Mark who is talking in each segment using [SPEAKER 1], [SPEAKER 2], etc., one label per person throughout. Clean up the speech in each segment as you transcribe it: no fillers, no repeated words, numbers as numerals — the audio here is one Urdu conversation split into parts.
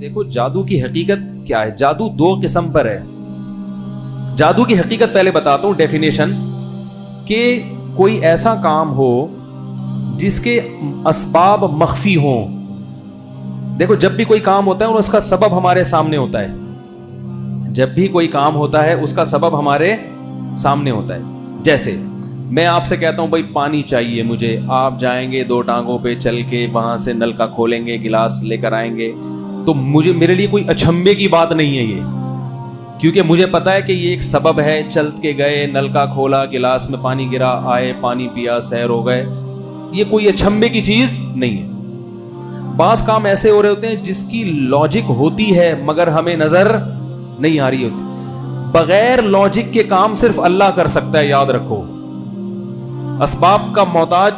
[SPEAKER 1] دیکھو جادو کی حقیقت کیا ہے. جادو دو قسم پر ہے. جادو کی حقیقت پہلے بتاتا ہوں ڈیفینیشن, کہ کوئی ایسا کام ہو جس کے اسباب مخفی ہوں. دیکھو جب بھی کوئی کام ہوتا ہے اس کا سبب ہمارے سامنے ہوتا ہے. جب بھی کوئی کام ہوتا ہے اس کا سبب ہمارے سامنے ہوتا ہے. جیسے میں آپ سے کہتا ہوں بھائی پانی چاہیے مجھے, آپ جائیں گے 2 ٹانگوں پہ چل کے وہاں سے نل کا کھولیں گے, گلاس لے کر آئیں گے, تو میرے لیے کوئی اچھمبے کی بات نہیں ہے یہ, کیونکہ مجھے پتا ہے کہ یہ ایک سبب ہے. چل کے گئے, نل کا کھولا, گلاس میں پانی گرا, آئے, پانی پیا, سیر ہو گئے. یہ کوئی اچھمبے کی چیز نہیں ہے. بعض کام ایسے ہو رہے ہوتے ہیں جس کی لاجک ہوتی ہے مگر ہمیں نظر نہیں آ رہی ہوتی. بغیر لاجک کے کام صرف اللہ کر سکتا ہے, یاد رکھو. اسباب کا محتاج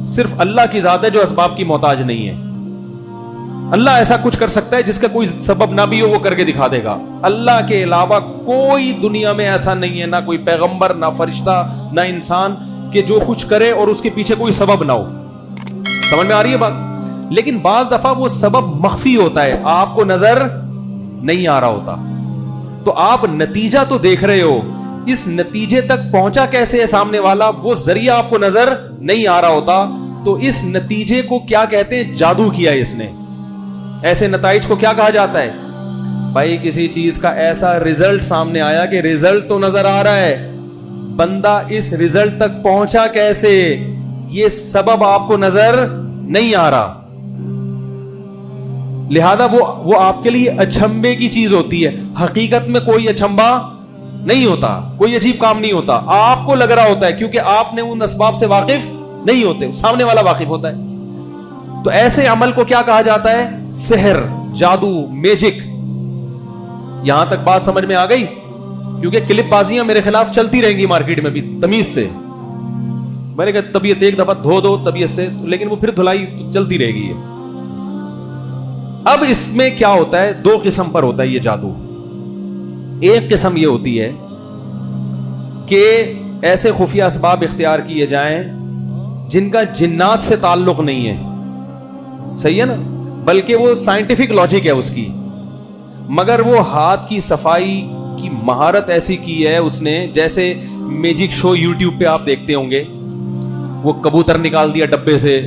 [SPEAKER 1] صرف اللہ کی ذات ہے جو اسباب کی محتاج نہیں ہے. اللہ ایسا کچھ کر سکتا ہے جس کا کوئی سبب نہ بھی ہو, وہ کر کے دکھا دے گا. اللہ کے علاوہ کوئی دنیا میں ایسا نہیں ہے, نہ کوئی پیغمبر, نہ فرشتہ, نہ انسان, کہ جو کچھ کرے اور اس کے پیچھے کوئی سبب نہ ہو. سمجھ میں آ رہی ہے بات؟ لیکن بعض دفعہ وہ سبب مخفی ہوتا ہے, آپ کو نظر نہیں آ رہا ہوتا. تو آپ نتیجہ تو دیکھ رہے ہو, اس نتیجے تک پہنچا کیسے ہے سامنے والا, وہ ذریعہ آپ کو نظر نہیں آ رہا ہوتا. تو اس نتیجے کو کیا کہتے ہیں؟ جادو کیا اس نے. ایسے نتائج کو کیا کہا جاتا ہے؟ بھائی کسی چیز کا ایسا ریزلٹ سامنے آیا کہ ریزلٹ تو نظر آ رہا ہے, بندہ اس ریزلٹ تک پہنچا کیسے, یہ سبب آپ کو نظر نہیں آ رہا. لہذا وہ آپ کے لیے اچھمبے کی چیز ہوتی ہے. حقیقت میں کوئی اچھمبا نہیں ہوتا, کوئی عجیب کام نہیں ہوتا. آپ کو لگ رہا ہوتا ہے کیونکہ آپ نے ان اسباب سے واقف نہیں ہوتے, سامنے والا واقف ہوتا ہے. تو ایسے عمل کو کیا کہا جاتا ہے؟ سحر, جادو, میجک. یہاں تک بات سمجھ میں آ گئی؟ کیونکہ کلپ بازیاں میرے خلاف چلتی رہیں گی مارکیٹ میں بھی تمیز سے. میں نے کہا طبیعت ایک دفعہ دھو دو طبیعت سے, لیکن وہ پھر دھلائی چلتی رہے گی. اب اس میں کیا ہوتا ہے؟ 2 قسم پر ہوتا ہے یہ جادو. ایک قسم یہ ہوتی ہے کہ ایسے خفیہ اسباب اختیار کیے جائیں جن کا جنات سے تعلق نہیں ہے, صحیح ہے نا, بلکہ وہ سائنٹیفک لاجک ہے اس کی, مگر وہ ہاتھ کی صفائی کی مہارت ایسی کی ہے اس نے. جیسے میجک شو یوٹیوب پہ آپ دیکھتے ہوں گے, وہ کبوتر نکال دیا ڈبے سے.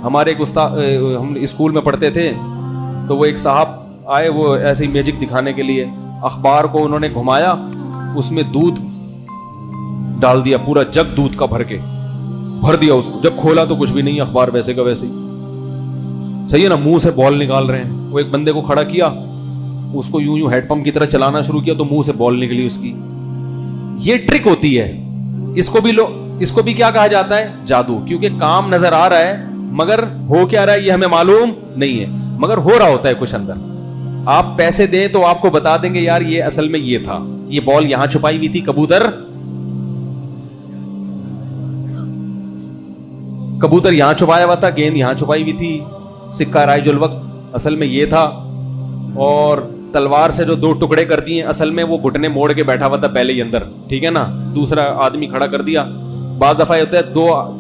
[SPEAKER 1] ہمارے ایک استاد, ہم اسکول میں پڑھتے تھے, تو وہ ایک صاحب آئے, وہ ایسے ہی میجک دکھانے کے لیے. اخبار کو انہوں نے گھمایا, اس میں دودھ ڈال دیا, پورا جگ دودھ کا بھر دیا اس کو. جب کھولا تو کچھ بھی نہیں, اخبار ویسے کا ویسے ہی. صحیح ہے نا, منہ سے بال نکال رہے ہیں. وہ ایک بندے کو کھڑا کیا, اس کو یوں ہیڈ پمپ کی طرح چلانا شروع کیا, تو منہ سے بال نکلی اس کی. یہ ٹرک ہوتی ہے. اس کو بھی کیا کہا جاتا ہے؟ جادو. کیونکہ کام نظر آ رہا ہے مگر ہو کیا رہا ہے یہ ہمیں معلوم نہیں ہے, مگر ہو رہا ہوتا ہے کچھ اندر. آپ پیسے دیں تو آپ کو بتا دیں گے یار یہ اصل میں یہ تھا, یہ بال یہاں چھپائی ہوئی تھی, کبوتر یہاں چھپایا ہوا تھا, گیند یہاں چھپائی ہوئی تھی, سکہ رائج الوقت اصل میں یہ تھا, اور تلوار سے جو 2 ٹکڑے کر دیے اصل میں وہ گھٹنے موڑ کے بیٹھا ہوا تھا پہلے ہی اندر, ٹھیک ہے نا, دوسرا آدمی کھڑا کر دیا. بعض دفعہ ہوتا ہے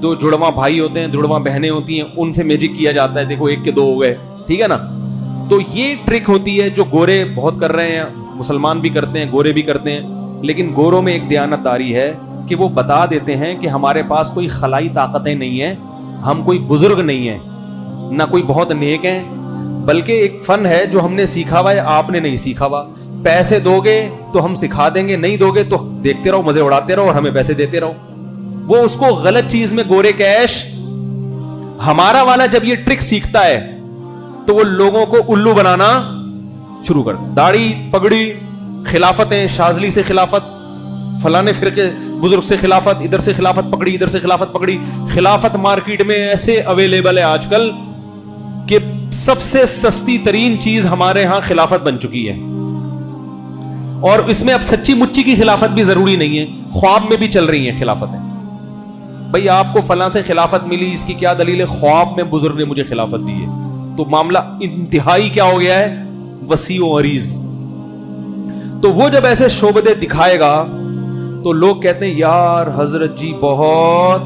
[SPEAKER 1] دو جڑواں بھائی ہوتے ہیں, جڑواں بہنیں ہوتی ہیں, ان سے میجک کیا جاتا ہے, دیکھو 1 کے 2 ہو گئے, ٹھیک ہے نا. تو یہ ٹرک ہوتی ہے جو گورے بہت کر رہے ہیں, مسلمان بھی کرتے ہیں, گورے بھی کرتے ہیں. لیکن گوروں میں ایک دیانت داری ہے کہ وہ بتا دیتے ہیں کہ ہمارے پاس کوئی خلائی طاقتیں نہیں ہیں, ہم کوئی بزرگ نہیں ہیں, نہ کوئی بہت نیک ہیں, بلکہ ایک فن ہے جو ہم نے سیکھا ہوا ہے, آپ نے نہیں سیکھا ہوا. پیسے دو گے تو ہم سکھا دیں گے, نہیں دو گے تو دیکھتے رہو, مزے اڑاتے رہو اور ہمیں پیسے دیتے رہو. وہ اس کو غلط چیز میں گورے کیش. ہمارا والا جب یہ ٹرک سیکھتا ہے تو وہ لوگوں کو الو بنانا شروع کر دے. داڑھی پگڑی, خلافتیں, شاذلی سے خلافت, فلانے فرقے بزرگ سے خلافت, ادھر سے خلافت پکڑی, ادھر سے خلافت پکڑی. خلافت مارکیٹ میں ایسے اویلیبل ہے آج کل کہ سب سے سستی ترین چیز ہمارے ہاں خلافت بن چکی ہے. اور اس میں اب سچی مچی کی خلافت بھی ضروری نہیں ہے, خواب میں بھی چل رہی ہیں خلافتیں. بھئی آپ کو فلاں سے خلافت ملی, اس کی کیا دلیل ہے؟ خواب میں بزرگ نے مجھے خلافت دی ہے. تو معاملہ انتہائی کیا ہو گیا ہے؟ وسیع و عریض. تو وہ جب ایسے شعبدے دکھائے گا تو لوگ کہتے ہیں یار حضرت جی بہت,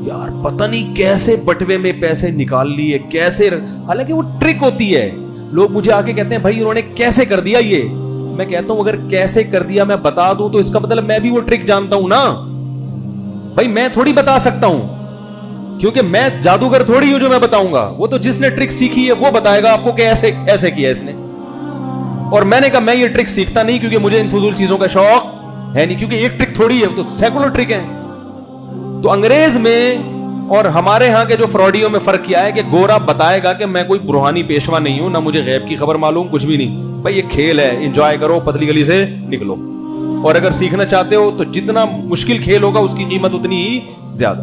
[SPEAKER 1] یار پتہ نہیں کیسے بٹوے میں پیسے نکال لیے, کیسے. حالانکہ وہ ٹرک ہوتی ہے. لوگ مجھے آ کے کہتے ہیں بھائی انہوں نے کیسے کر دیا یہ. میں کہتا ہوں اگر کیسے کر دیا میں بتا دوں تو اس کا مطلب میں بھی وہ ٹرک جانتا ہوں نا بھائی. میں تھوڑی بتا سکتا ہوں کیونکہ میں جادوگر تھوڑی ہوں جو میں بتاؤں گا. وہ تو جس نے ٹرک سیکھی ہے وہ بتائے گا آپ کو کہ ایسے ایسے کیا اس نے. اور میں نے کہا میں یہ ٹرک سیکھتا نہیں کیونکہ مجھے ان فضول چیزوں کا شوق ہے نہیں, کیونکہ ایک ٹرک تھوڑی ہے, تو سینکڑوں ٹرک ہیں. تو انگریز میں اور ہمارے ہاں کے جو فراڈیوں میں فرق کیا ہے کہ گورا بتائے گا کہ میں کوئی روحانی پیشوا نہیں ہوں, نہ مجھے غیب کی خبر معلوم, کچھ بھی نہیں بھائی, یہ کھیل ہے, انجوائے کرو, پتلی گلی سے نکلو. اور اگر سیکھنا چاہتے ہو تو جتنا مشکل کھیل ہوگا اس کی قیمت اتنی ہی زیادہ.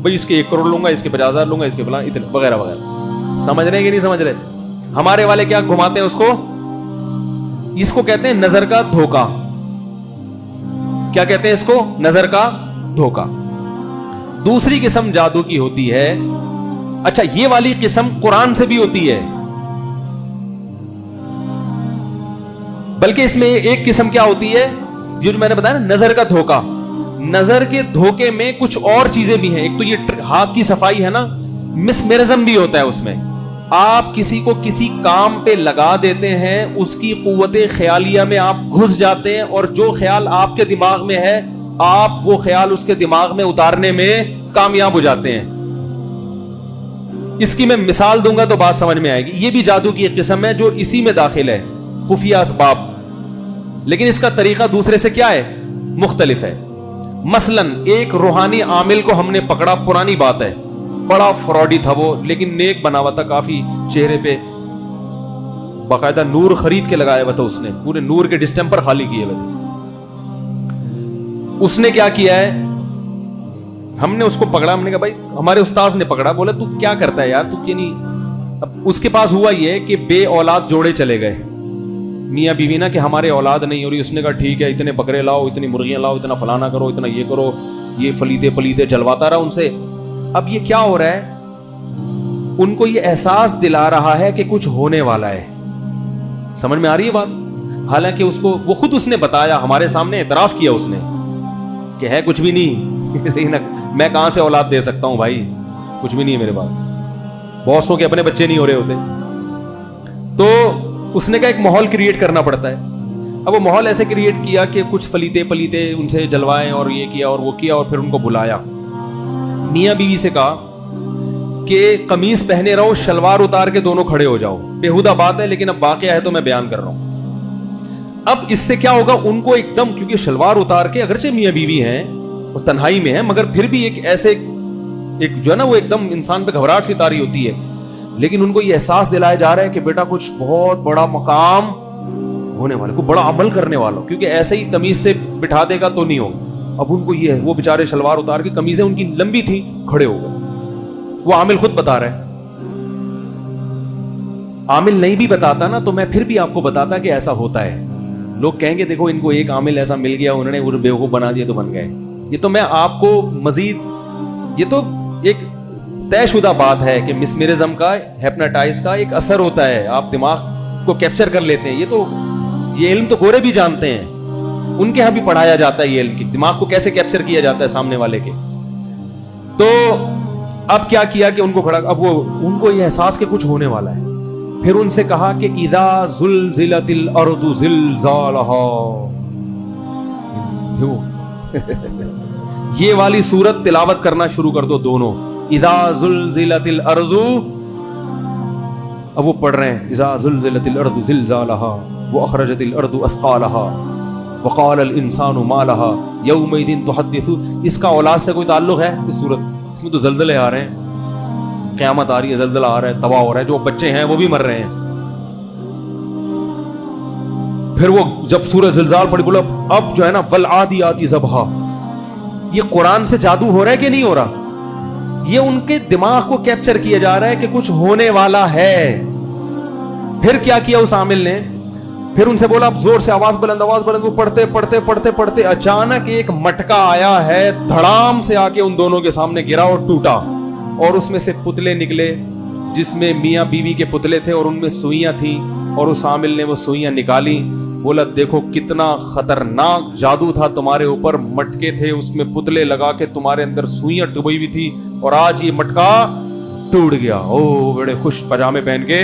[SPEAKER 1] بھائی اس کے 1 کروڑ لوں گا, اس کے 50,000 لوں گا, اس کے فلاں اتنے وغیرہ وغیرہ. سمجھ رہے ہیں کہ نہیں سمجھ رہے؟ ہمارے والے کیا گھماتے ہیں اس کو کہتے ہیں نظر کا دھوکا. کیا کہتے ہیں اس کو؟ نظر کا دھوکا. دوسری قسم جادو کی ہوتی ہے. اچھا یہ والی قسم قرآن سے بھی ہوتی ہے, بلکہ اس میں ایک قسم کیا ہوتی ہے جو میں نے بتایا نا, نظر کا دھوکا. نظر کے دھوکے میں کچھ اور چیزیں بھی ہیں. ایک تو یہ ہاتھ کی صفائی ہے نا, مسمرزم بھی ہوتا ہے اس میں. آپ کسی کو کسی کام پہ لگا دیتے ہیں, اس کی قوت خیالیہ میں آپ گھس جاتے ہیں, اور جو خیال آپ کے دماغ میں ہے آپ وہ خیال اس کے دماغ میں اتارنے میں کامیاب ہو جاتے ہیں. اس کی میں مثال دوں گا تو بات سمجھ میں آئے گی. یہ بھی جادو کی ایک قسم ہے جو اسی میں داخل ہے, خفیہ اسباب, لیکن اس کا طریقہ دوسرے سے کیا ہے؟ مختلف ہے. مثلا ایک روحانی عامل کو ہم نے پکڑا, پرانی بات ہے, بڑا فراڈی تھا وہ, لیکن نیک بنا ہوا تھا کافی, چہرے پہ باقاعدہ نور خرید کے لگایا ہوا تھا, اس نے پورے نور کے ڈسٹمپر خالی کیے ہوئے تھے. اس نے کیا کیا ہے, ہم نے اس کو پکڑا, ہم نے کہا بھائی, ہمارے استاذ نے پکڑا, بولا تو کیا کرتا ہے یار, تو کیا نہیں. اب اس کے پاس ہوا یہ کہ بے اولاد جوڑے چلے گئے, میاں بیوی نا, کہ ہمارے اولاد نہیں ہو رہی. اس نے کہا ٹھیک ہے, اتنے بکرے لاؤ, اتنی مرغیاں لاؤ, اتنا فلانا کرو, اتنا یہ کرو, یہ فلیتے پلیتے جلواتا رہا ان سے. اب یہ کیا ہو رہا ہے, ان کو یہ احساس دلا رہا ہے کہ کچھ ہونے والا ہے. سمجھ میں آ رہی ہے بات؟ حالانکہ اس کو وہ خود اس نے بتایا, ہمارے سامنے اعتراف کیا اس نے کہ ہے کچھ بھی نہیں. میں کہاں سے اولاد دے سکتا ہوں بھائی, کچھ بھی نہیں ہے میرے پاس. بہت کے اپنے بچے نہیں ہو رہے ہوتے. تو اس نے کہا ایک ماحول کریٹ کرنا پڑتا ہے. اب وہ ماحول ایسے کریٹ کیا کہ کچھ فلیتے پلیتے ان سے جلوائے, اور یہ کیا اور وہ کیا, اور پھر ان کو بلایا. میاں بیوی سے کہا کہ قمیص پہنے رہو, شلوار اتار کے دونوں کھڑے ہو جاؤ. بےہودہ بات ہے لیکن اب واقعہ ہے تو میں بیان کر رہا ہوں. اب اس سے کیا ہوگا, ان کو ایک دم, کیونکہ شلوار اتار کے اگرچہ میاں بیوی ہیں اور تنہائی میں ہیں, مگر پھر بھی ایک ایسے ایک جو ہے نا وہ ایک دم انسان پہ گھبراہٹ سی تاری ہوتی ہے. لیکن ان کو یہ احساس دلایا جا رہا ہے کہ بیٹا کچھ بہت بڑا مقام ہونے والا, کوئی بڑا عمل کرنے والا, کیونکہ ایسے ہی تمیز سے بٹھا دے گا تو نہیں ہوگا. اب ان کو یہ ہے, وہ بیچارے شلوار اتار کے, قمیضیں ان کی لمبی تھی, کھڑے ہو گئے. وہ عامل خود بتا رہا ہے. عامل نہیں بھی بتاتا نا تو میں پھر بھی آپ کو بتاتا کہ ایسا ہوتا ہے. لوگ کہیں گے دیکھو ان کو ایک عامل ایسا مل گیا, انہوں نے وہ بیوقوف بنا دیا تو بن گئے. یہ تو میں آپ کو مزید, یہ تو ایک طے شدہ بات ہے کہ مسمرزم کا, ہیپناٹائز کا ایک اثر ہوتا ہے, آپ دماغ کو کیپچر کر لیتے ہیں. یہ علم تو گورے بھی جانتے ہیں, ان کے ہاں بھی پڑھایا جاتا ہے یہ علم, کہ دماغ کو کیسے کیپچر کیا جاتا ہے سامنے والے کے. تو اب کیا کیا کہ ان کو کھڑا, اب وہ ان کو یہ احساس کہ کچھ ہونے والا ہے. پھر ان سے کہا کہ اذا زلزلت الارض زلزالہا, یہ والی سورت تلاوت کرنا شروع کر دو دونوں. اذا زلزلت الارض, اب وہ پڑھ رہے ہیں اذا زلزلت الارض زلزالہا واخرجت الارض اثقالہا وقال الانسان ما لها یومئذ تحدث. اس کا اولاد سے کوئی تعلق ہے اس سورت؟ اس میں تو زلزلے آ رہے ہیں, قیامت آ رہی ہے, زلزلہ آ رہا ہے, تباہ ہو رہا ہے, جو بچے ہیں وہ بھی مر رہے ہیں. پھر وہ جب سورہ زلزال پڑھی, بولا اب جو ہے نا والعادیات ضبحا. یہ قرآن سے جادو ہو رہا ہے کہ نہیں ہو رہا؟ یہ ان کے دماغ کو کیپچر کیا جا رہا ہے کہ کچھ ہونے والا ہے. پھر کیا کیا اس عامل نے, پھر ان سے بولا اب زور سے آواز بلند, آواز بلند. وہ پڑھتے پڑھتے پڑھتے پڑھتے اچانک ایک مٹکا آیا ہے, دھڑام سے آ کے ان دونوں کے سامنے گرا اور ٹوٹا, اور اس میں سے پتلے نکلے جس میں میاں بیوی کے پتلے تھے اور ان میں سوئیاں تھیں, اور اس عامل نے وہ سوئیاں نکالی. بولا دیکھو کتنا خطرناک جادو تھا تمہارے اوپر, مٹکے تھے اس میں پتلے لگا کے تمہارے اندر سوئیاں ڈبوئی ہوئی تھی, اور آج یہ مٹکا ٹوٹ گیا. او بڑے خوش پجامے پہن کے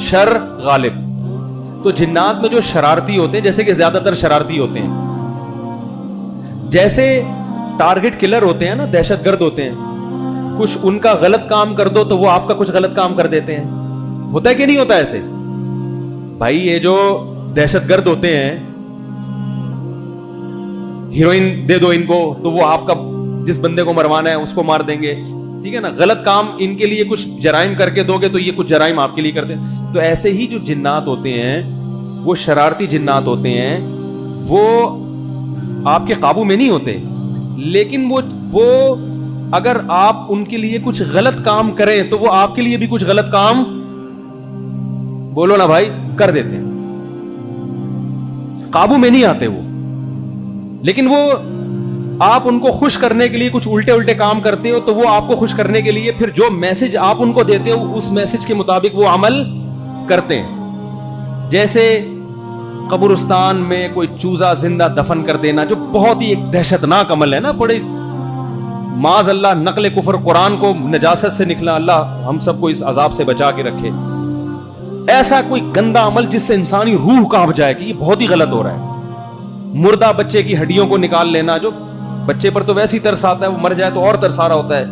[SPEAKER 1] شر غالب. تو جنات میں جو شرارتی ہوتے ہیں, جیسے کہ زیادہ تر شرارتی ہوتے ہیں, جیسے ٹارگٹ کلر ہوتے ہیں نا, دہشت گرد ہوتے ہیں, کچھ ان کا غلط کام کر دو تو وہ آپ کا کچھ غلط کام کر دیتے ہیں. ہوتا ہے کہ نہیں ہوتا ایسے؟ بھائی یہ جو دہشت گرد ہوتے ہیں, ہیروئن دے دو ان کو تو وہ آپ کا جس بندے کو مروانا ہے اس کو مار دیں گے, ٹھیک ہے نا. غلط کام ان کے لیے کچھ جرائم کر کے دو گے تو یہ کچھ جرائم آپ کے لیے کرتے ہیں. تو ایسے ہی جو جنات ہوتے ہیں وہ شرارتی جنات ہوتے ہیں, وہ آپ کے قابو میں نہیں ہوتے, لیکن وہ اگر آپ ان کے لیے کچھ غلط کام کریں تو وہ آپ کے لیے بھی کچھ غلط کام, بولو نا بھائی, کر دیتے ہیں. قابو میں نہیں آتے وہ, لیکن وہ آپ ان کو خوش کرنے کے لیے کچھ الٹے کام کرتے ہو تو وہ آپ کو خوش کرنے کے لیے پھر جو میسج آپ ان کو دیتے ہو اس میسج کے مطابق وہ عمل کرتے ہیں. جیسے قبرستان میں کوئی چوزا زندہ دفن کر دینا, جو بہت ہی ایک دہشتناک عمل ہے نا, بڑے معاذ اللہ نقل کفر, قرآن کو نجاست سے نکلا, اللہ ہم سب کو اس عذاب سے بچا کے رکھے. ایسا کوئی گندا عمل جس سے انسانی روح کانپ جائے کہ یہ بہت ہی غلط ہو رہا ہے. مردہ بچے کی ہڈیوں کو نکال لینا, جو بچے پر تو ویسے ہی ترس آتا ہے, وہ مر جائے تو اور ترس آ رہا ہوتا ہے.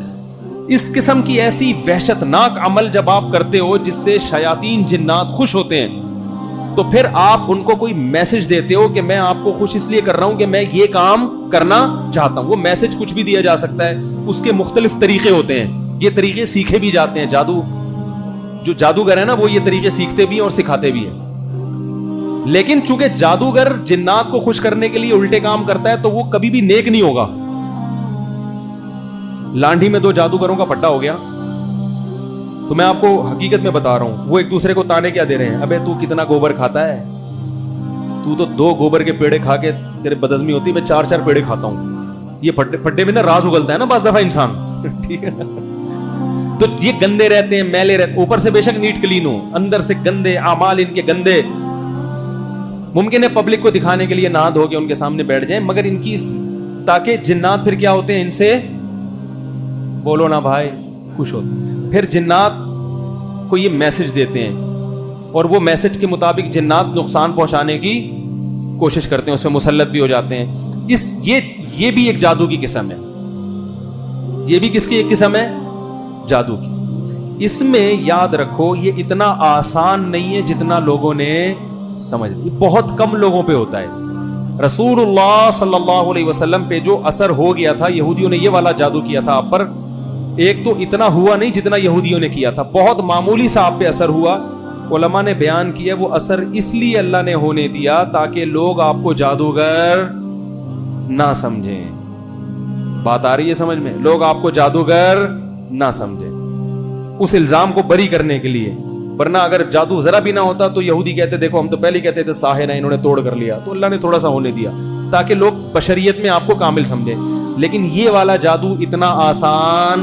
[SPEAKER 1] اس قسم کی ایسی وحشتناک عمل جب آپ کرتے ہو جس سے شیاطین جنات خوش ہوتے ہیں, تو پھر آپ ان کو کوئی میسج دیتے ہو کہ میں آپ کو خوش اس لیے کر رہا ہوں کہ میں یہ کام کرنا چاہتا ہوں. وہ میسج کچھ بھی دیا جا سکتا ہے, اس کے مختلف طریقے ہوتے ہیں, یہ طریقے سیکھے بھی جاتے ہیں. جو جادوگر ہے نا وہ یہ طریقے سیکھتے بھی ہیں اور سکھاتے بھی ہیں. لیکن چونکہ جادوگر جنات کو خوش کرنے کے لیے الٹے کام کرتا ہے تو وہ کبھی بھی نیک نہیں ہوگا. لانڈھی میں 2 جادوگروں کا پٹا ہو گیا, تو میں آپ کو حقیقت میں بتا رہا ہوں, وہ ایک دوسرے کو تانے کیا دے رہے ہیں, ابے تو کتنا گوبر کھاتا ہے, تو 2 گوبر کے پیڑے کھا کے تیرے بدہضمی ہوتی, میں 4 پیڑے کھاتا ہوں. یہ پٹے میں نا راز اگلتا ہے نا بعض دفعہ انسان, ٹھیک ہے نا. تو یہ گندے رہتے ہیں, میلے رہتے, اوپر سے بے شک نیٹ کلین ہو, اندر سے گندے اعمال ان کے گندے. ممکن ہے پبلک کو دکھانے کے لیے نہا دھو کے ان کے سامنے بیٹھ جائیں, مگر ان کی تاکہ جنات پھر کیا ہوتے ہیں ان سے, بولو نا بھائی, خوش ہوتے. پھر جنات کو یہ میسج دیتے ہیں اور وہ میسج کے مطابق جنات نقصان پہنچانے کی کوشش کرتے ہیں, اس میں مسلط بھی ہو جاتے ہیں. یہ بھی ایک جادو کی قسم ہے. یہ بھی کس کی ایک قسم ہے؟ جادو کی. اس میں یاد رکھو یہ اتنا آسان نہیں ہے جتنا لوگوں نے سمجھ. یہ بہت کم لوگوں پہ ہوتا ہے. رسول اللہ صلی اللہ علیہ وسلم پہ جو اثر ہو گیا تھا, یہودیوں نے یہ والا جادو کیا تھا آپ پر, ایک تو اتنا ہوا نہیں جتنا یہودیوں نے کیا تھا, بہت معمولی سا آپ پہ اثر ہوا. علماء نے بیان کیا وہ اثر اس لیے اللہ نے ہونے دیا تاکہ لوگ آپ کو جادوگر نہ سمجھیں. بات آ رہی ہے سمجھ میں؟ لوگ آپ کو جادوگر نہ سمجھیں, اس الزام کو بری کرنے کے لیے. ورنہ اگر جادو ذرا بھی نہ ہوتا تو یہودی کہتے دیکھو ہم تو پہلے ہی کہتے تھے ساحر ہیں, انہوں نے توڑ کر لیا. تو اللہ نے تھوڑا سا ہونے دیا تاکہ لوگ بشریت میں آپ کو کامل سمجھیں. لیکن یہ والا جادو اتنا آسان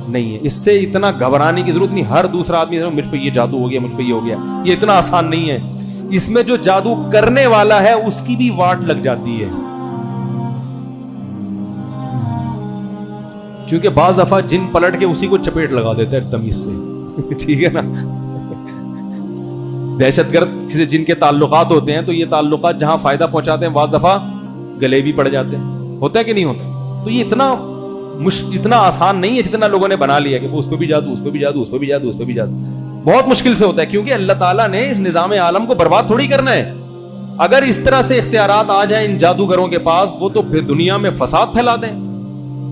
[SPEAKER 1] نہیں ہے, اس سے اتنا گھبرانے کی ضرورت نہیں. ہر دوسرا آدمی مجھ پہ یہ جادو ہو گیا, مجھ پہ یہ ہو گیا, یہ اتنا آسان نہیں ہے. اس میں جو جادو کرنے والا ہے اس کی بھی واٹ لگ جاتی ہے, کیونکہ بعض دفعہ جن پلٹ کے اسی کو چپیٹ لگا دیتا ہے تمیز سے, ٹھیک ہے نا. دہشت گرد سے جن کے تعلقات ہوتے ہیں تو یہ تعلقات جہاں فائدہ پہنچاتے ہیں بعض دفعہ گلے بھی پڑ جاتے ہیں. ہوتا ہے کہ نہیں ہوتا؟ تو یہ اتنا آسان نہیں ہے جتنا لوگوں نے بنا لیا کہ وہ اس پہ بھی جادو, اس پہ بھی جادو, اس پہ بھی جادو, اس پہ بھی جادو. بہت مشکل سے ہوتا ہے, کیونکہ اللہ تعالیٰ نے اس نظام عالم کو برباد تھوڑی کرنا ہے. اگر اس طرح سے اختیارات آ جائیں ان جادوگروں کے پاس, وہ تو پھر دنیا میں فساد پھیلا دیں.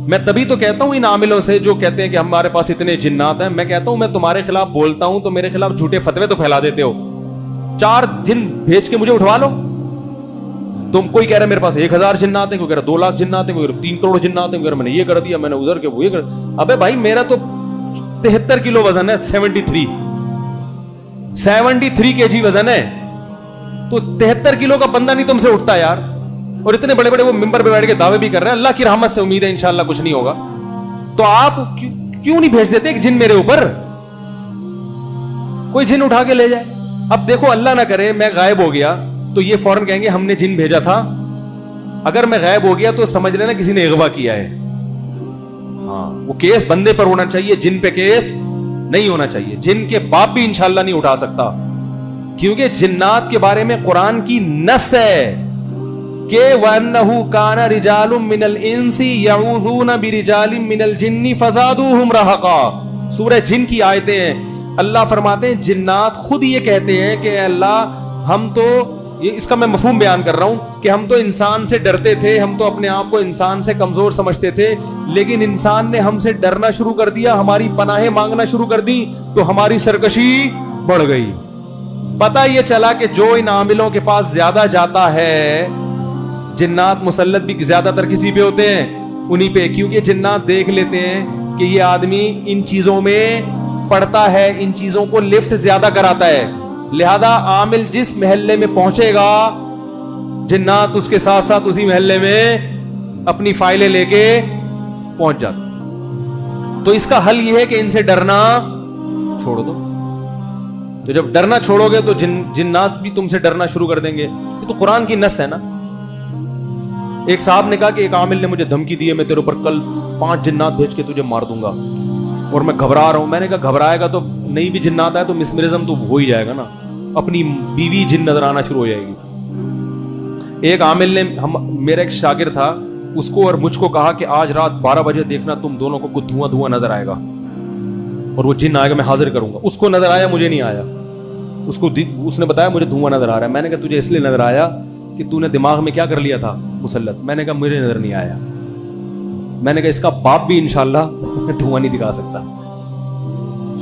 [SPEAKER 1] میں تبھی تو کہتا ہوں ان عاملوں سے جو کہتے ہیں کہ ہمارے پاس اتنے جنات ہیں, میں کہتا ہوں میں تمہارے خلاف بولتا ہوں تو میرے خلاف جھوٹے فتوے تو پھیلا دیتے ہو. 4 جن بھیج کے مجھے اٹھوا لو. تم کوئی کہہ رہا ہے میرے پاس 1000 جنات ہیں, کوئی کہہ رہا 2 لاکھ جنات ہیں, کوئی کہہ رہا 3 کروڑ جنات ہیں, کوئی کہہ رہا میں نے یہ کر دیا, میں نے ادھر کے وہ یہ کر. ابے بھائی میرا تو 73 کلو وزن ہے, 73 kg وزن ہے, تو 73 کلو کا بندہ نہیں تم سے اٹھتا یار. اور اتنے بڑے بڑے وہ ممبر پہ بیٹھ کے دعوے بھی کر رہے ہیں, اللہ کی رحمت سے امید ہے انشاءاللہ کچھ نہیں ہوگا. تو آپ کیوں نہیں بھیج دیتے ایک جن میرے اوپر, کوئی جن اٹھا کے لے جائے. اب دیکھو اللہ نہ کرے میں غائب ہو گیا تو یہ فوراً کہیں گے ہم نے جن بھیجا تھا. اگر میں غائب ہو گیا تو سمجھ لینا کسی نے اغوا کیا ہے. ہاں, وہ کیس بندے پر ہونا چاہیے, جن پہ کیس نہیں ہونا چاہیے. جن کے باپ بھی انشاءاللہ نہیں اٹھا سکتا, کیونکہ جنات کے بارے میں قرآن کی نص ہے کہ وَأَنَّهُ كَانَ رِجَالٌ مِّنَ الْإِنسِ يَعُوذُونَ بِرِجَالٍ مِّنَ الْجِنِّ فَزَادُوهُمْ رَهَقًا. سورہ جن کی آیتیں ہیں. اللہ فرماتے ہیں جنات خود یہ کہتے ہیں کہ اے اللہ ہم تو, یہ اس کا میں مفہوم بیان کر رہا ہوں کہ ہم تو انسان سے ڈرتے تھے, ہم تو اپنے آپ کو انسان سے کمزور سمجھتے تھے, لیکن انسان نے ہم سے ڈرنا شروع کر دیا, ہماری پناہیں مانگنا شروع کر دی, تو ہماری سرکشی بڑھ گئی. پتہ یہ چلا کہ جو ان عاملوں کے پاس زیادہ جاتا ہے, جنات مسلط بھی زیادہ تر کسی پہ ہوتے ہیں, انہی پہ, کیونکہ جنات دیکھ لیتے ہیں کہ یہ آدمی ان چیزوں میں پڑتا ہے, ان چیزوں کو لفٹ زیادہ کراتا ہے, لہذا عامل جس محلے میں پہنچے گا جنات اس کے ساتھ ساتھ اسی محلے میں اپنی فائلیں لے کے پہنچ جاتا. تو اس کا حل یہ ہے کہ ان سے ڈرنا چھوڑ دو. تو جب ڈرنا چھوڑو گے تو جنات بھی تم سے ڈرنا شروع کر دیں گے. یہ تو قرآن کی نص ہے نا. ایک صاحب نے کہا کہ ایک عامل نے مجھے دھمکی دی ہے, میں تیرے اوپر کل 5 جنات بھیج کے تجھے مار دوں گا اور میں گھبرا رہا ہوں. میں نے کہا گھبرائے گا تو نہیں بھی جنات آئے تو مسمرزم تو ہو ہی جائے گا نا, اپنی بیوی جن نظر آنا شروع ہو جائے گی. ایک عامل نے, میرا ایک شاگرد تھا, اس کو اور مجھ کو کہا کہ آج رات 12 بجے دیکھنا تم دونوں کو کچھ دھواں دھواں نظر آئے گا اور وہ جن آئے گا, میں حاضر کروں گا. اس کو نظر آیا, مجھے نہیں آیا. اس نے بتایا مجھے دھواں نظر آ رہا ہے. میں نے کہا تجھے اس لیے نظر آیا کہ تو نے دماغ میں کیا کر لیا تھا مسلط. میں نے کہا مجھے نظر نہیں آیا. میں نے کہا اس کا باپ بھی انشاءاللہ دھواں نہیں دکھا سکتا,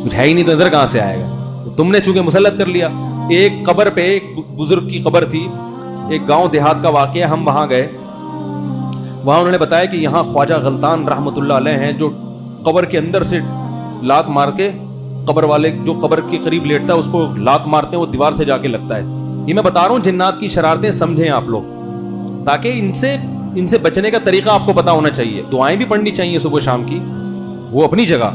[SPEAKER 1] کچھ ہے ہی نہیں تو نظر کہاں سے آئے گا. تو تم نے چونکہ مسلط کر لیا. ایک قبر پہ, ایک بزرگ کی قبر تھی, ایک گاؤں دیہات کا واقعہ. ہم وہاں گئے, وہاں انہوں نے بتایا کہ یہاں خواجہ غلطان رحمت اللہ علیہ ہیں, جو قبر کے اندر سے لات مار کے, قبر والے جو قبر کے قریب لیٹتا ہے اس کو لات مارتے ہیں, وہ دیوار سے جا کے لگتا ہے. یہ میں بتا رہا ہوں جنات کی شرارتیں سمجھیں آپ لوگ, تاکہ ان سے بچنے کا طریقہ آپ کو پتا ہونا چاہیے. دعائیں بھی پڑھنی چاہیے صبح شام کی, وہ اپنی جگہ.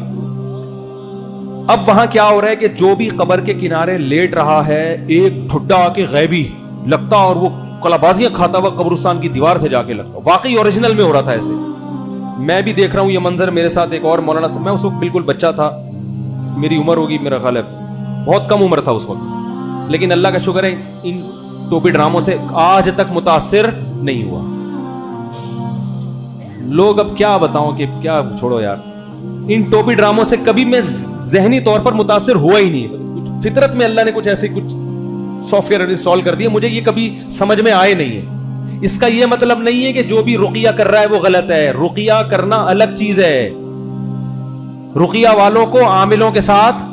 [SPEAKER 1] اب وہاں کیا ہو رہا ہے کہ جو بھی قبر کے کنارے لیٹ رہا ہے, ایک ٹھڈا آ کے غیبی لگتا اور وہ کلابازیاں کھاتا ہوا قبرستان کی دیوار سے جا کے لگتا. واقعی اوریجنل میں ہو رہا تھا ایسے. میں بھی دیکھ رہا ہوں یہ منظر. میرے ساتھ ایک اور مولانا صاحب, میں اس وقت بالکل بچہ تھا, میری عمر ہوگی میرا خیال ہے بہت کم عمر تھا اس وقت, لیکن اللہ کا شکر ہے ان ٹوپی ڈراموں سے آج تک متاثر نہیں ہوا. لوگ اب کیا بتاؤں کہ کیا, چھوڑو یار. ان ٹوپی ڈراموں سے کبھی میں ذہنی طور پر متاثر ہوا ہی نہیں. فطرت میں اللہ نے کچھ ایسے کچھ سافٹ ویئر انسٹال کر دیا, مجھے یہ کبھی سمجھ میں آئے نہیں ہے. اس کا یہ مطلب نہیں ہے کہ جو بھی رقیہ کر رہا ہے وہ غلط ہے. رقیہ کرنا الگ چیز ہے. رقیہ والوں کو عاملوں کے ساتھ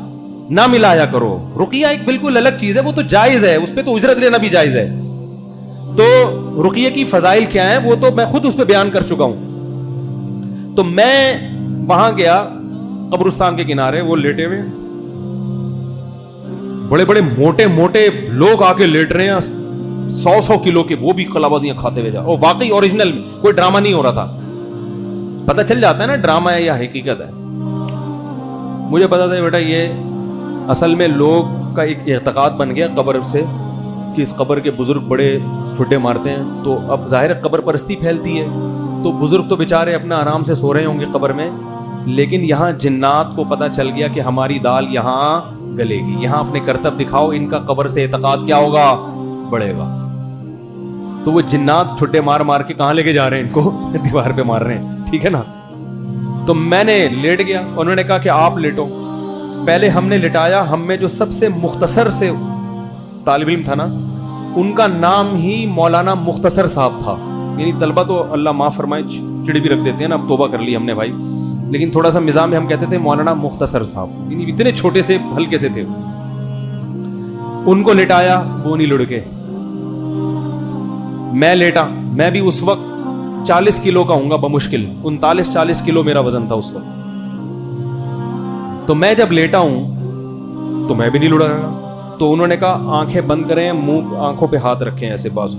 [SPEAKER 1] نہ ملایا کرو. رقیہ ایک بالکل الگ چیز ہے, وہ تو جائز ہے, اس پہ تو اجرت لینا بھی جائز ہے. تو رقیہ کی فضائل کیا ہیں وہ تو میں خود اس پہ بیان کر چکا ہوں. تو میں وہاں گیا قبرستان کے کنارے, وہ لیٹے ہوئے بڑے بڑے موٹے موٹے لوگ آ کے لیٹ رہے ہیں, 100 کلو کے, وہ بھی کلابازیاں کھاتے ہوئے جا. اور واقعی اوریجنل میں کوئی ڈرامہ نہیں ہو رہا تھا. پتہ چل جاتا ہے نا ڈرامہ ہے یا حقیقت ہے. مجھے پتا تھا بیٹا یہ اصل میں لوگ کا ایک اعتقاد بن گیا قبر سے کہ اس قبر کے بزرگ بڑے ٹھڈے مارتے ہیں. تو اب ظاہر قبر پرستی پھیلتی ہے, تو بزرگ تو بیچارے اپنا آرام سے سو رہے ہوں گے قبر میں, لیکن یہاں جنات کو پتا چل گیا کہ ہماری دال یہاں گلے گی, یہاں اپنے کرتب دکھاؤ. ان کا قبر سے اعتقاد کیا ہوگا, بڑھے گا. تو وہ جنات ٹھڈے مار مار کے کہاں لے کے جا رہے ہیں, ان کو دیوار پہ مار رہے ہیں. ٹھیک ہے نا. تو میں نے لیٹ گیا, انہوں نے کہا کہ آپ لیٹو. پہلے ہم نے لٹایا, ہم میں جو سب سے مختصر سے طالب علم تھا نا, ان کا نام ہی مولانا مختصر صاحب تھا. یعنی طلبہ تو اللہ معاف فرمائے چڑی بھی رکھ دیتے ہیں نا, اب توبہ کر لی ہم نے بھائی, لیکن تھوڑا سا مزاح میں ہم کہتے تھے مولانا مختصر صاحب. یعنی اتنے چھوٹے سے ہلکے سے تھے. ان کو لٹایا, وہ نہیں لڑکے. میں لیٹا, میں بھی اس وقت 40 کلو کا ہوں گا بمشکل, 39-40 کلو میرا وزن تھا اس وقت. تو میں جب لیٹا ہوں تو میں بھی نہیں لڑا رہا. تو انہوں نے کہا آنکھیں بند کریں, منہ آنکھوں پہ ہاتھ رکھیں ایسے بازو,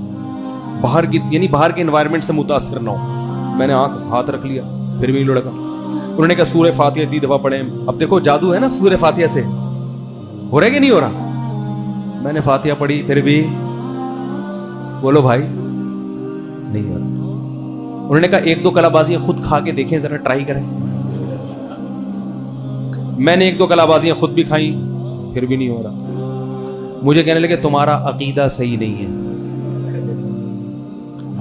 [SPEAKER 1] باہر کی یعنی باہر کے انوائرمنٹ سے متاثر نہ ہو. میں نے ہاتھ رکھ لیا, پھر بھی نہیں لڑکا. انہوں نے کہا سورہ فاتحہ 3 دفعہ پڑھیں. اب دیکھو جادو ہے نا سورہ فاتحہ سے, ہو رہا ہے کہ نہیں ہو رہا. میں نے فاتحہ پڑھی, پھر بھی بولو بھائی نہیں ہو رہا. انہوں نے کہا 1-2 کلابازیاں خود کھا کے دیکھیں ذرا, ٹرائی کریں. میں نے 1-2 کلابازیاں خود بھی کھائیں, پھر بھی نہیں ہو رہا. مجھے کہنے لگے تمہارا عقیدہ صحیح نہیں ہے.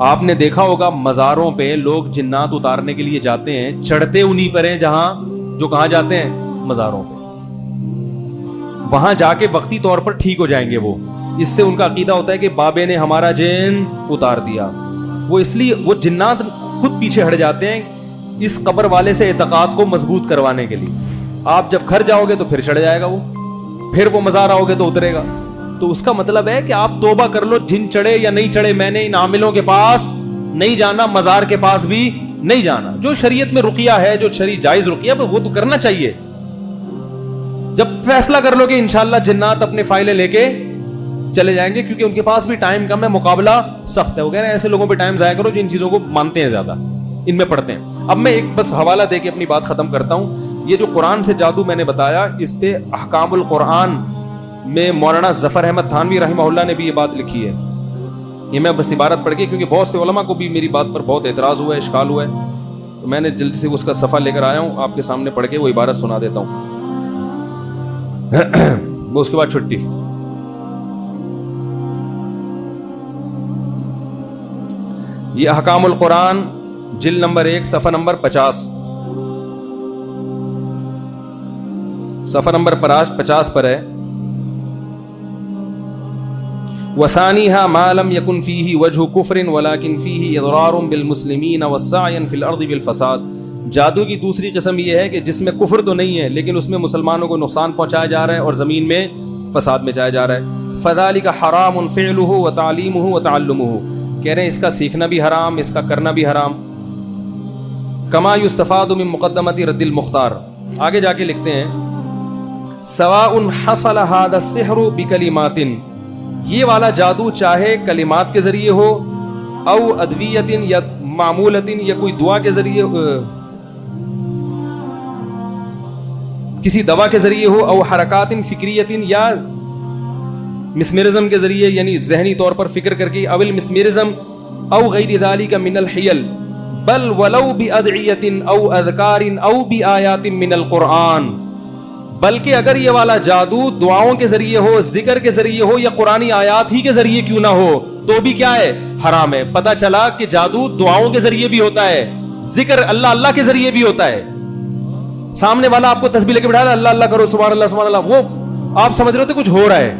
[SPEAKER 1] آپ نے دیکھا ہوگا مزاروں پہ لوگ جنات اتارنے کے لیے جاتے ہیں, چڑھتے انہی پر ہیں جو کہاں جاتے ہیں, مزاروں پہ. وہاں جا کے وقتی طور پر ٹھیک ہو جائیں گے وہ. اس سے ان کا عقیدہ ہوتا ہے کہ بابے نے ہمارا جن اتار دیا. وہ اس لیے وہ جنات خود پیچھے ہٹ جاتے ہیں اس قبر والے سے اعتقاد کو مضبوط کروانے کے لیے. آپ جب گھر جاؤ گے تو پھر چڑھ جائے گا وہ, پھر وہ مزار آؤ گے تو اترے گا. تو اس کا مطلب ہے کہ آپ توبہ کر لو, جن چڑھے یا نہیں چڑھے, میں نے ان عاملوں کے پاس نہیں جانا, مزار کے پاس بھی نہیں جانا. جو شریعت میں رقیہ ہے, جو شرعی جائز رقیہ وہ تو کرنا چاہیے. جب فیصلہ کر لو کہ انشاءاللہ جنات اپنے فائلیں لے کے چلے جائیں گے, کیونکہ ان کے پاس بھی ٹائم کم ہے, مقابلہ سخت ہے. وہ کہہ رہے ہیں ایسے لوگوں پہ ٹائم ضائع کرو جو ان چیزوں کو مانتے ہیں, زیادہ ان میں پڑھتے ہیں. اب میں ایک بس حوالہ دے کے اپنی بات ختم کرتا ہوں. یہ جو قرآن سے جادو میں نے بتایا, اس پہ احکام القرآن میں مولانا ظفر احمد تھانوی رحمہ اللہ نے بھی یہ بات لکھی ہے. یہ میں بس عبارت پڑھ کے, کیونکہ بہت سے علماء کو بھی میری بات پر بہت اعتراض ہوا ہے, اشکال ہوا ہے, تو میں نے جلدی سے اس کا صفحہ لے کر آیا ہوں, آپ کے سامنے پڑھ کے وہ عبارت سنا دیتا ہوں. وہ اس کے بعد چھٹی. یہ احکام القرآن جلد نمبر 1 صفحہ نمبر 50, صفحہ نمبر 50 پر ہے. وثانیها ما لم يكن فيه وجه كفر ولكن فيه اضرار بالمسلمين والسعي في الارض بالفساد. جادو کی دوسری قسم یہ ہے کہ جس میں کفر تو نہیں ہے لیکن اس میں مسلمانوں کو نقصان پہنچایا جا رہا ہے اور زمین میں فساد مچایا جا رہا ہے. فذلك حرام فعله وتعليمه وتعلمه. کہہ رہے ہیں اس کا سیکھنا بھی حرام, اس کا کرنا بھی حرام. كما يستفاد من مقدمة رد المختار. آگے جا کے لکھتے ہیں سواء حصل هذا السحر بكلمات. یہ والا جادو چاہے کلمات کے ذریعے ہو, او ادویت یا معمولت یا کوئی دعا کے ذریعے, کسی دوا کے ذریعے ہو, او حرکات فکریت یا مسمرزم کے ذریعے, یعنی ذہنی طور پر فکر کر کے, اول مسمرزم او غیر ذالک من الحیل, بل ولو بادعیت او اذکار او بآیات من القرآن. بلکہ اگر یہ والا جادو دعاؤں کے ذریعے ہو, ذکر کے ذریعے ہو, یا قرآنی آیات ہی کے ذریعے کیوں نہ ہو, تو بھی کیا ہے, حرام ہے. پتہ چلا کہ جادو دعاؤں کے ذریعے بھی ہوتا ہے, ذکر اللہ اللہ کے ذریعے بھی ہوتا ہے. سامنے والا آپ کو تسبیح لے کے بٹھا رہا ہے, اللہ اللہ کرو, سبحان اللہ سبحان اللہ, وہ آپ سمجھ رہے ہوتے کچھ ہو رہا ہے.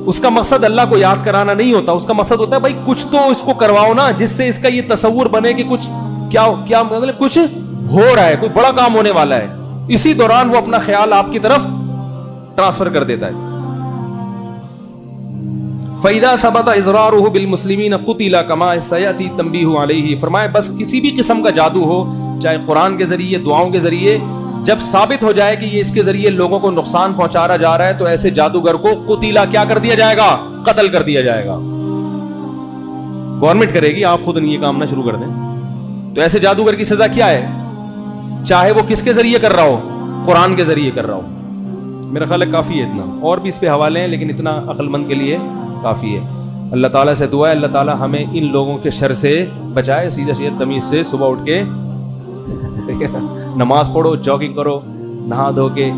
[SPEAKER 1] اس کا مقصد اللہ کو یاد کرانا نہیں ہوتا, اس کا مقصد ہوتا ہے بھائی کچھ تو اس کو کرواؤ نا, جس سے اس کا یہ تصور بنے کہ کچھ کیا مطلب کچھ ہو رہا ہے, کوئی بڑا کام ہونے والا ہے. اسی دوران وہ اپنا خیال آپ کی طرف ٹرانسفر کر دیتا ہے. فَإِذَا ثَبَتَ إِضْرَارُهُ بِالْمُسْلِمِينَ قُتِلَ كَمَا سَيَأْتِي التَّنْبِيهُ عَلَيْهِ. فرمائے بس کسی بھی قسم کا جادو ہو, چاہے قرآن کے ذریعے, دعاؤں کے ذریعے, جب ثابت ہو جائے کہ یہ اس کے ذریعے لوگوں کو نقصان پہنچایا جا رہا ہے, تو ایسے جادوگر کو قتیلا کیا کر دیا جائے گا, قتل کر دیا جائے گا. گورنمنٹ کرے گی, آپ خود نہیں یہ کام نہ شروع کر دیں. تو ایسے جادوگر کی سزا کیا ہے, چاہے وہ کس کے ذریعے کر رہا ہو, قرآن کے ذریعے کر رہا ہو. میرا خیال ہے کافی ہے اتنا, اور بھی اس پہ حوالے ہیں لیکن اتنا عقل مند کے لیے کافی ہے. اللہ تعالیٰ سے دعا ہے اللہ تعالیٰ ہمیں ان لوگوں کے شر سے بچائے. سیدھا سیدھا تمیز سے صبح اٹھ کے نماز پڑھو, جاگنگ کرو, نہا دھو کے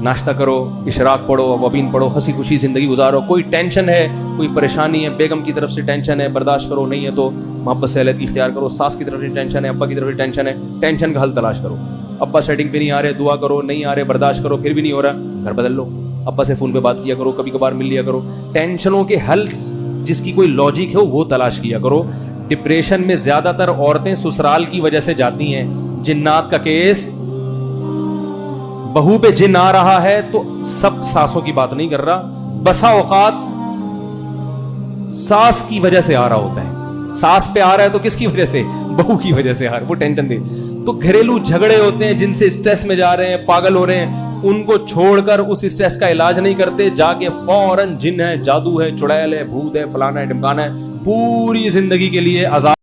[SPEAKER 1] ناشتہ کرو, اشراق پڑھو, وبین پڑھو, ہنسی خوشی زندگی گزارو. کوئی ٹینشن ہے, کوئی پریشانی ہے, بیگم کی طرف سے ٹینشن ہے, برداشت کرو, نہیں ہے تو محبت سے علیحدگی اختیار کرو. ساس کی طرف سے ٹینشن ہے, ابا کی طرف سے ٹینشن ہے, ٹینشن کا حل تلاش کرو. ابا سیٹنگ پہ نہیں آ رہے, دعا کرو, نہیں آ رہے, برداشت کرو, پھر بھی نہیں ہو رہا, گھر بدل لو. ابا سے فون پہ بات کیا کرو, کبھی کبھار مل لیا کرو. ٹینشنوں کے حل جس کی کوئی لاجک ہے وہ تلاش کیا کرو. ڈپریشن میں زیادہ تر عورتیں سسرال کی وجہ سے جاتی ہیں. جنات کا کیس, بہو پہ جن آ رہا ہے تو سب ساسوں کی بات نہیں کر رہا, بسا اوقات ساس کی وجہ سے آ رہا ہوتا ہے. ساس پہ آ رہا ہے تو کس کی وجہ سے, بہو کی وجہ سے آ رہا ہے, وہ ٹینشن دے. تو گھریلو جھگڑے ہوتے ہیں جن سے اسٹریس میں جا رہے ہیں, پاگل ہو رہے ہیں, ان کو چھوڑ کر اس اسٹریس کا علاج نہیں کرتے, جا کے فوراً جن ہے, جادو ہے, چڑیل ہے, بھوت ہے, فلانا ہے, ڈمکانا ہے, پوری زندگی کے لیے عذاب